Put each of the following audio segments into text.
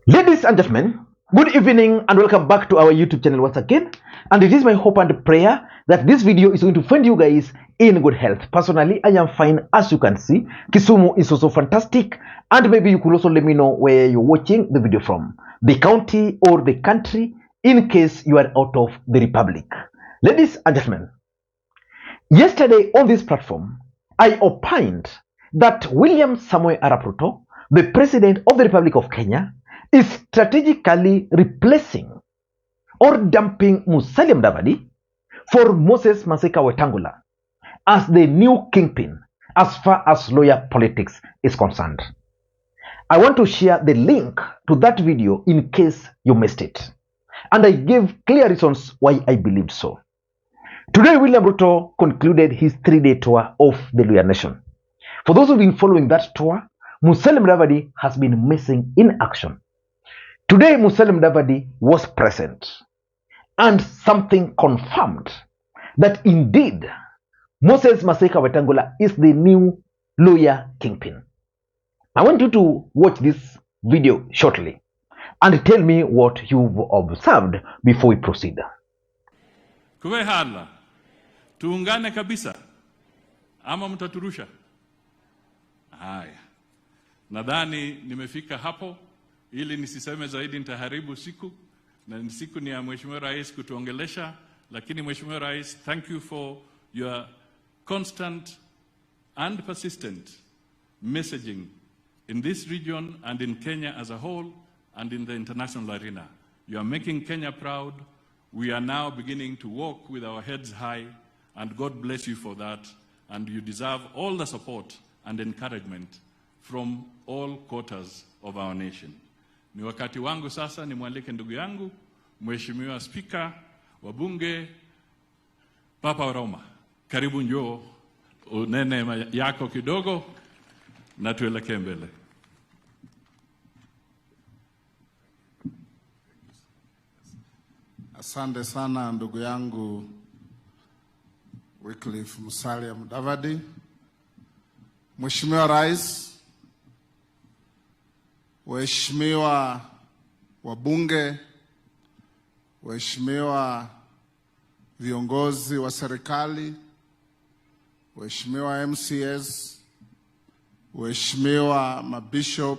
Ladies and gentlemen, good evening and welcome back to our YouTube channel once again. And it is my hope and prayer that this video is going to find you guys in good health. Personally, I am fine. As you can see, Kisumu is also fantastic. And maybe you could also let me know where you're watching the video from, the county or the country, in case you are out of the republic. Ladies and gentlemen, yesterday on this platform, I opined that William Samoei Arap Ruto, the President of the Republic of Kenya, is strategically replacing or dumping Musalia Mudavadi for Moses Wetangula as the new kingpin as far as lawyer politics is concerned. I want to share the link to that video in case you missed it. And I gave clear reasons why I believed so. Today, William Ruto concluded his 3-day tour of the Luhya nation. For those who've been following that tour, Musalia Mudavadi has been missing in action. Today, Musalia Mudavadi was present, and something confirmed that indeed Moses Wetangula is the new lawyer kingpin. I want you to watch this video shortly and tell me what you've observed before we proceed. Kuwe hala, tuungane kabisa, ama mtaturusha? Haya, nadhani nimefika hapo. Ili nisiseme zaidi nitaharibu siku, na siku ni ya Mheshimiwa Rais kutuongelesha, lakini Mheshimiwa Rais, thank you for your constant and persistent messaging in this region and in Kenya as a whole and in the international arena. You are making Kenya proud. We are now beginning to walk with our heads high, and God bless you for that, and you deserve all the support and encouragement from all quarters of our nation. Ni wakati wangu sasa nimwalike ndugu yangu Mheshimiwa Spika wa Bunge Papa Roma. Karibu njoo unene yako kidogo na tuelekee mbele. Asante sana ndugu yangu Wycliffe Musalia Mudavadi. Mheshimiwa Rais, waheshimiwa wabunge, waheshimiwa viongozi wa serikali, waheshimiwa MCS, waheshimiwa mabishop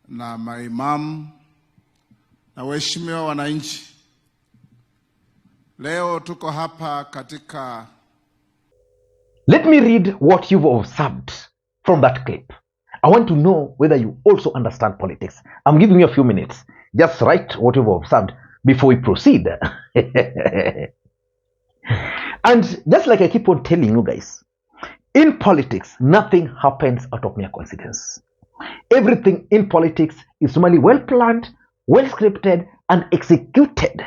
na maimamu, na waheshimiwa wananchi. Leo tuko hapa katika... Let me read what you've observed from that clip. I want to know whether you also understand politics. I'm giving you a few minutes. Just write what you've observed before we proceed. And just like I keep on telling you guys, in politics, nothing happens out of mere coincidence. Everything in politics is normally well planned, well scripted, and executed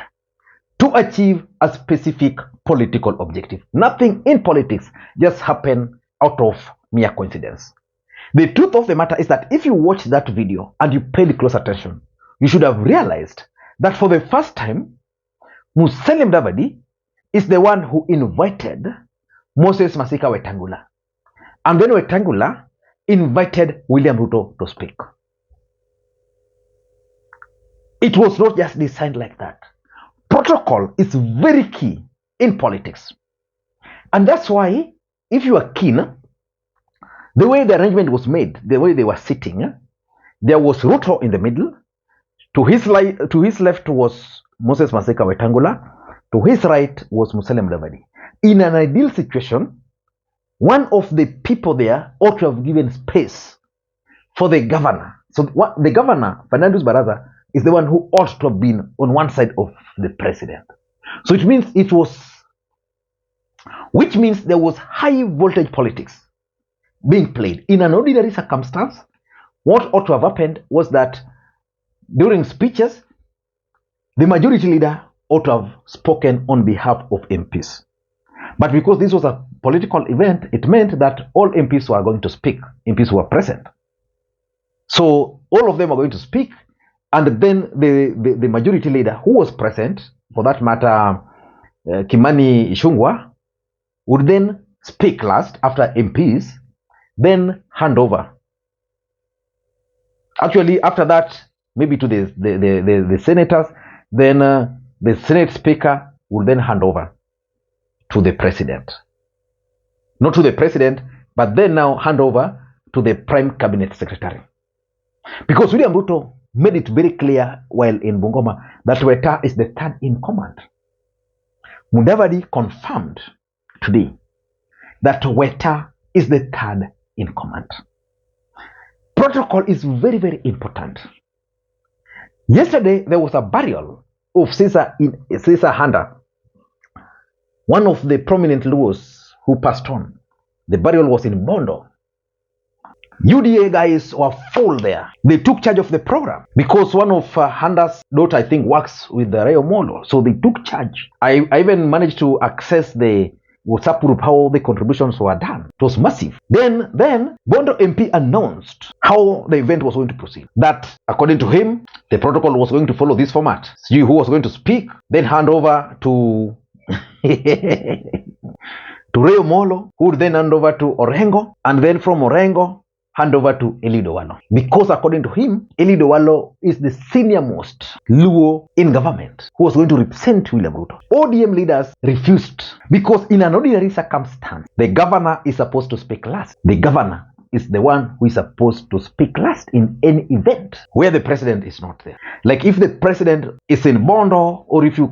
to achieve a specific political objective. Nothing in politics just happens out of mere coincidence. The truth of the matter is that if you watch that video and you paid close attention, you should have realized that for the first time, Musalia Mudavadi is the one who invited Moses Wetangula. And then Wetangula invited William Ruto to speak. It was not just designed like that. Protocol is very key in politics. And that's why, if you are keen, the way the arrangement was made, the way they were sitting, there was Ruto in the middle. To his left was Moses Wetangula. To his right was Musalia Mudavadi. In an ideal situation, one of the people there ought to have given space for the governor. So the governor, Fernandez Baraza, is the one who ought to have been on one side of the president. So it means which means there was high voltage politics being played. In an ordinary circumstance, what ought to have happened was that during speeches, the majority leader ought to have spoken on behalf of MPs. But because this was a political event, it meant that all MPs were going to speak, MPs who were present. So all of them are going to speak, and then the majority leader who was present, for that matter, Kimani Ichung'wah, would then speak last after MPs, then hand over Actually, after that, maybe to the senators, then the Senate Speaker will then hand over to the President. Not to the President, but then now hand over to the Prime Cabinet Secretary. Because William Ruto made it very clear while in Bungoma that Weta is the third in command. Mudavadi confirmed today that Weta is the third in command. Protocol is very, very important. Yesterday, there was a burial of Caesar Handa, one of the prominent Luos who passed on. The burial was in Bondo. UDA guys were full there. They took charge of the program because one of Handa's daughter, I think, works with the Raila Odinga. So they took charge. I even managed to access the WhatsApp group how the contributions were done. It was massive. Then Bondo MP announced how the event was going to proceed. That according to him, the protocol was going to follow this format. See who was going to speak, then hand over to to Raila Molo, who would then hand over to Orengo, and then from Orengo hand over to Elido Walo. Because according to him, Elido Walo is the senior most Luo in government who was going to represent William Ruto. ODM leaders refused because in an ordinary circumstance, the governor is supposed to speak last. The governor is the one who is supposed to speak last in any event where the president is not there. Like if the president is in Bondo, or if you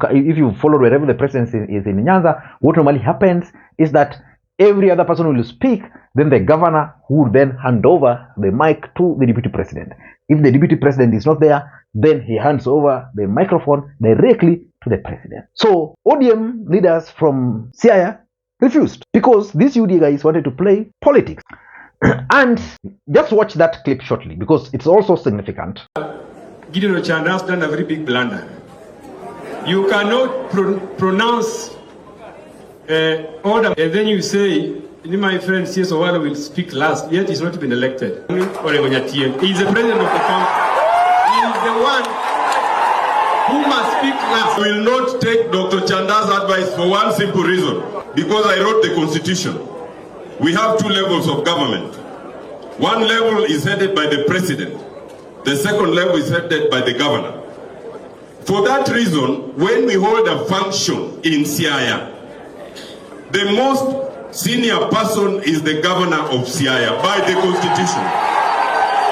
follow wherever the president is in Nyanza, what normally happens is that every other person will speak, then the governor would then hand over the mic to the deputy president. If the deputy president is not there, then he hands over the microphone directly to the president. So ODM leaders from Siaya refused because these UDA guys wanted to play politics. And just watch that clip shortly because it's also significant. Gideon Ochanda has done a very big blunder. You cannot pronounce order and then you say, my friend C.S. Owalo will speak last, yet he's not been elected. He's the president of the country. He is the one who must speak last. I will not take Dr. Chanda's advice for one simple reason. Because I wrote the constitution. We have two levels of government. One level is headed by the president. The second level is headed by the governor. For that reason, when we hold a function in Siaya, the most senior person is the governor of Siaya by the constitution.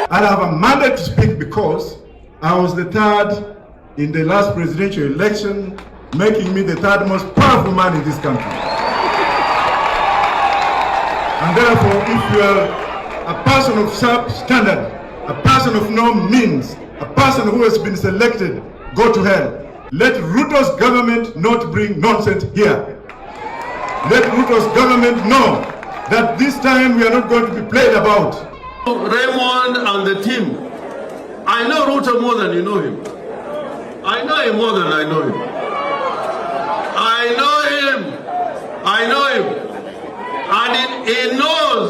I have a mandate to speak because I was the third in the last presidential election, making me the third most powerful man in this country. And therefore, if you are a person of sharp standard, a person of no means, a person who has been selected, go to hell. Let Ruto's government not bring nonsense here. Let Ruto's government know that this time we are not going to be played about. Raymond and the team, I know Ruto more than you know him. I know him more than I know him. I know him. I know him. And he knows.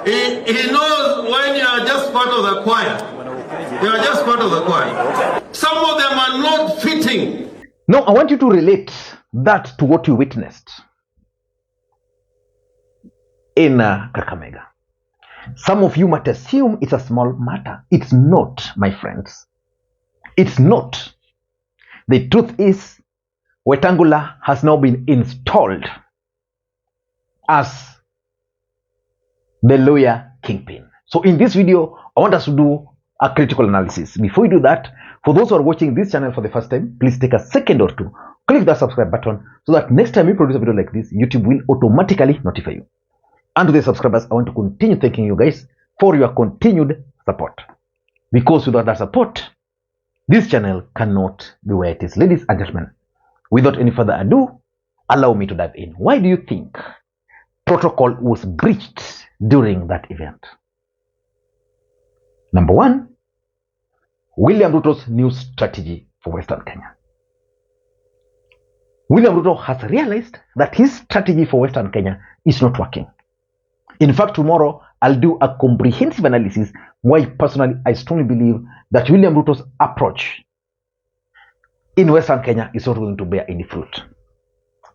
He knows when you are just part of the choir. You are just part of the choir. Some of them are not fitting. Now, I want you to relate that to what you witnessed in Kakamega. Some of you might assume it's a small matter. It's not, my friends. It's not. The truth is, Wetangula has now been installed as the Luhya Kingpin. So in this video, I want us to do a critical analysis. Before we do that, for those who are watching this channel for the first time, please take a second or two, click that subscribe button so that next time we produce a video like this, YouTube will automatically notify you. And to the subscribers, I want to continue thanking you guys for your continued support. Because without that support, this channel cannot be where it is. Ladies and gentlemen, without any further ado, allow me to dive in. Why do you think protocol was breached during that event? Number one, William Ruto's new strategy for Western Kenya. William Ruto has realized that his strategy for Western Kenya is not working. In fact, tomorrow I'll do a comprehensive analysis why personally I strongly believe that William Ruto's approach in Western Kenya is not going to bear any fruit.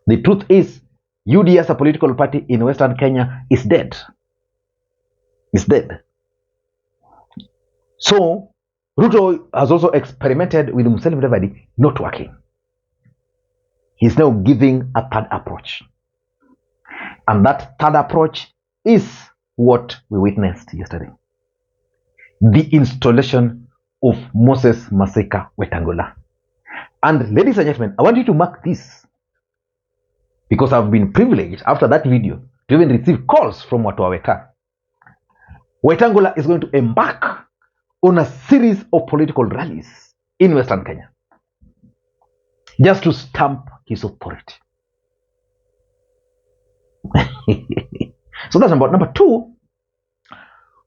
The truth is, UDA as a political party in Western Kenya is dead. It's dead. So Ruto has also experimented with Musalia Mudavadi, not working. He's now giving a third approach. And that third approach is what we witnessed yesterday. The installation of Moses Wetangula. And ladies and gentlemen, I want you to mark this, because I've been privileged after that video to even receive calls from Wetangula. Wetangula is going to embark on a series of political rallies in Western Kenya just to stamp his authority. So that's number two.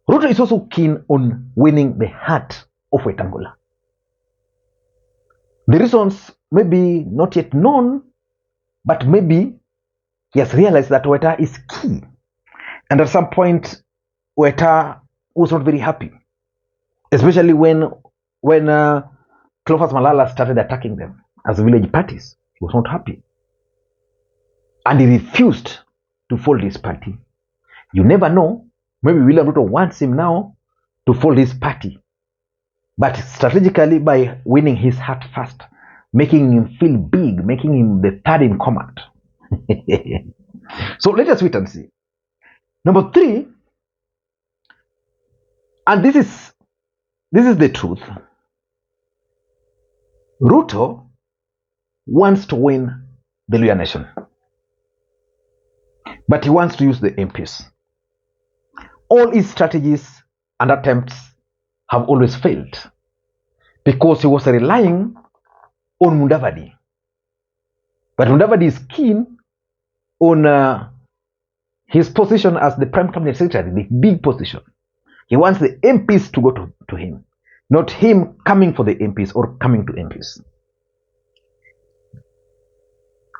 Ruto is also keen on winning the heart of Wetangula. The reasons may be not yet known, but maybe he has realized that Weta is key. And at some point, Weta was not very happy, especially when Cleophas Malala started attacking them as village parties. He was not happy. And he refused to fold his party. You never know. Maybe William Ruto wants him now to fold his party, but strategically by winning his heart first, making him feel big, making him the third in command. So let us wait and see. Number three, and this is the truth. Ruto wants to win the Luhya nation, but he wants to use the MPs. All his strategies and attempts have always failed because he was relying on Mudavadi. But Mudavadi is keen on his position as the Prime Cabinet Secretary, the big position. He wants the MPs to go to him, not him coming for the MPs or coming to MPs.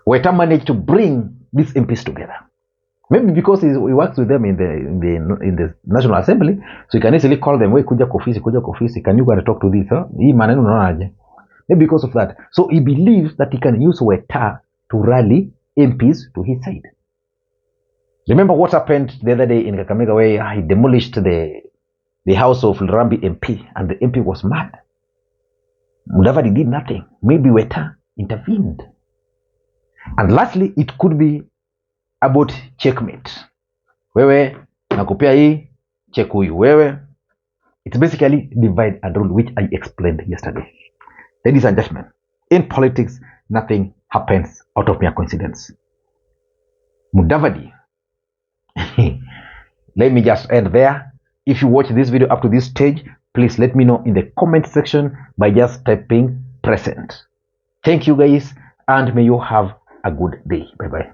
Weta managed to bring these MPs together. Maybe because he works with them in the National Assembly, so he can easily call them, "Hey, kuja kofisi, can you go and talk to this? Maybe because of that. So he believes that he can use Weta to rally MPs to his side. Remember what happened the other day in Kakamega, where he demolished the house of Rambi MP, and the MP was mad. Mudavadi did nothing. Maybe Weta intervened. And lastly, it could be about checkmate. Wewe nakupea hii, check huyu. Wewe. It's basically divide and rule, which I explained yesterday. Ladies and gentlemen, in politics, nothing happens out of mere coincidence. Mudavadi. Let me just end there. If you watch this video up to this stage, please let me know in the comment section by just typing present. Thank you guys, and may you have a good day. Bye bye.